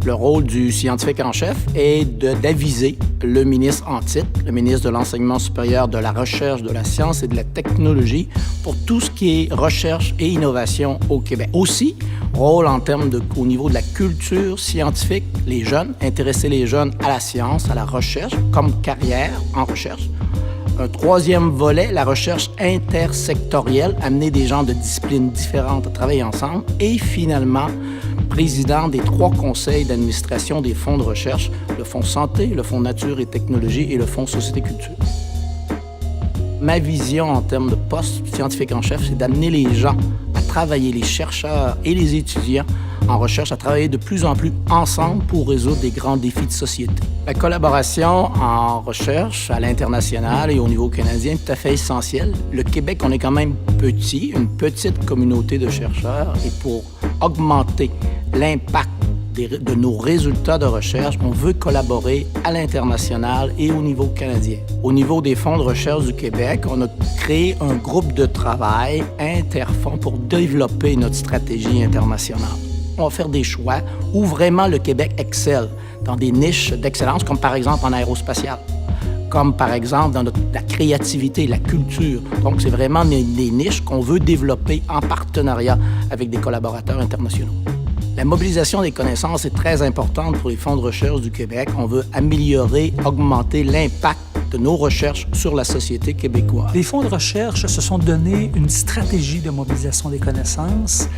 Le rôle du scientifique en chef est d'aviser le ministre en titre, le ministre de l'Enseignement supérieur, de la Recherche, de la Science et de la Technologie pour tout ce qui est recherche et innovation au Québec. Aussi, rôle au niveau de la culture scientifique, les jeunes, intéresser les jeunes à la science, à la recherche, comme carrière en recherche. Un troisième volet, la recherche intersectorielle, amener des gens de disciplines différentes à travailler ensemble. Et finalement, président des 3 conseils d'administration des fonds de recherche, le Fonds Santé, le Fonds Nature et Technologie et le Fonds Société Culture. Ma vision en termes de poste scientifique en chef, c'est d'amener les gens à travailler, les chercheurs et les étudiants en recherche, à travailler de plus en plus ensemble pour résoudre des grands défis de société. La collaboration en recherche à l'international et au niveau canadien est tout à fait essentielle. Le Québec, on est quand même petit, une petite communauté de chercheurs, et pour augmenter l'impact de nos résultats de recherche, on veut collaborer à l'international et au niveau canadien. Au niveau des fonds de recherche du Québec, on a créé un groupe de travail interfonds pour développer notre stratégie internationale. On va faire des choix où vraiment le Québec excelle dans des niches d'excellence, comme par exemple en aérospatial, comme par exemple dans la créativité, la culture. Donc, c'est vraiment des niches qu'on veut développer en partenariat avec des collaborateurs internationaux. La mobilisation des connaissances est très importante pour les fonds de recherche du Québec. On veut améliorer, augmenter l'impact de nos recherches sur la société québécoise. Les fonds de recherche se sont donné une stratégie de mobilisation des connaissances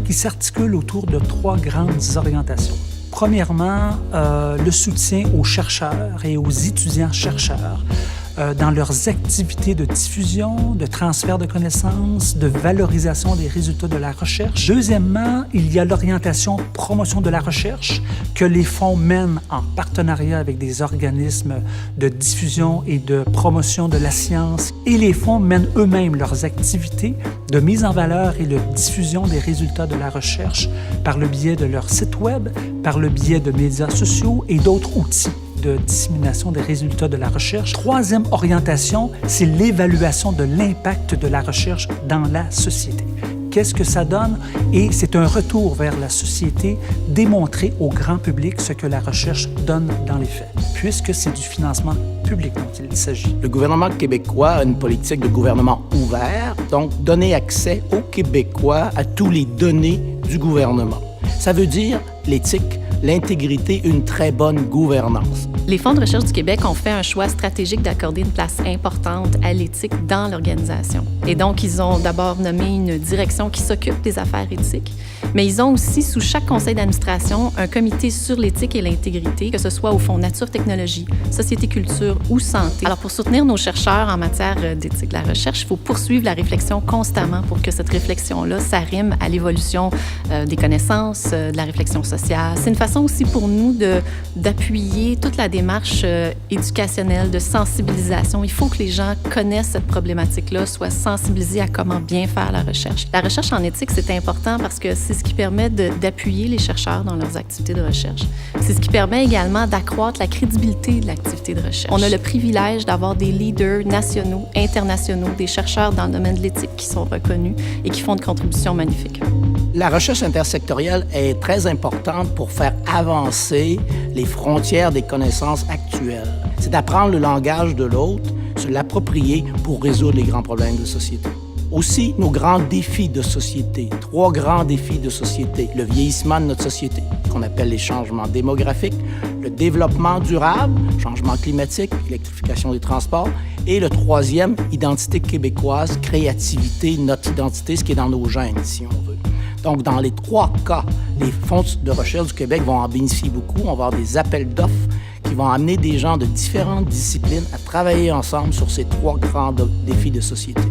qui s'articule autour de 3 grandes orientations. Premièrement, le soutien aux chercheurs et aux étudiants-chercheurs dans leurs activités de diffusion, de transfert de connaissances, de valorisation des résultats de la recherche. Deuxièmement, il y a l'orientation promotion de la recherche que les fonds mènent en partenariat avec des organismes de diffusion et de promotion de la science. Et les fonds mènent eux-mêmes leurs activités de mise en valeur et de diffusion des résultats de la recherche par le biais de leur site web, par le biais de médias sociaux et d'autres outils de dissémination des résultats de la recherche. Troisième orientation, c'est l'évaluation de l'impact de la recherche dans la société. Qu'est-ce que ça donne? Et c'est un retour vers la société, démontrer au grand public ce que la recherche donne dans les faits, puisque c'est du financement public dont il s'agit. Le gouvernement québécois a une politique de gouvernement ouvert, donc donner accès aux Québécois à tous les données du gouvernement. Ça veut dire l'éthique, l'intégrité, une très bonne gouvernance. Les fonds de recherche du Québec ont fait un choix stratégique d'accorder une place importante à l'éthique dans l'organisation. Et donc, ils ont d'abord nommé une direction qui s'occupe des affaires éthiques, mais ils ont aussi, sous chaque conseil d'administration, un comité sur l'éthique et l'intégrité, que ce soit au Fonds Nature Technologie, Société Culture ou Santé. Alors, pour soutenir nos chercheurs en matière d'éthique de la recherche, il faut poursuivre la réflexion constamment pour que cette réflexion-là s'arrime à l'évolution des connaissances, de la réflexion sociale. C'est une façon aussi pour nous d'appuyer toute la démarche éducationnelle, de sensibilisation. Il faut que les gens connaissent cette problématique-là, soient sensibilisés à comment bien faire la recherche. La recherche en éthique, c'est important parce que c'est ce qui permet d'appuyer les chercheurs dans leurs activités de recherche. C'est ce qui permet également d'accroître la crédibilité de l'activité de recherche. On a le privilège d'avoir des leaders nationaux, internationaux, des chercheurs dans le domaine de l'éthique qui sont reconnus et qui font de contributions magnifiques. La recherche intersectorielle est très importante pour faire avancer les frontières des connaissances actuelles. C'est d'apprendre le langage de l'autre, se l'approprier pour résoudre les grands problèmes de société. Aussi, nos grands défis de société, 3 grands défis de société. Le vieillissement de notre société, qu'on appelle les changements démographiques, le développement durable, changement climatique, électrification des transports, et le 3e, identité québécoise, créativité, notre identité, ce qui est dans nos gènes, si on veut. Donc, dans les 3 cas, les fonds de recherche du Québec vont en bénéficier beaucoup. On va avoir des appels d'offres qui vont amener des gens de différentes disciplines à travailler ensemble sur ces 3 grands défis de société.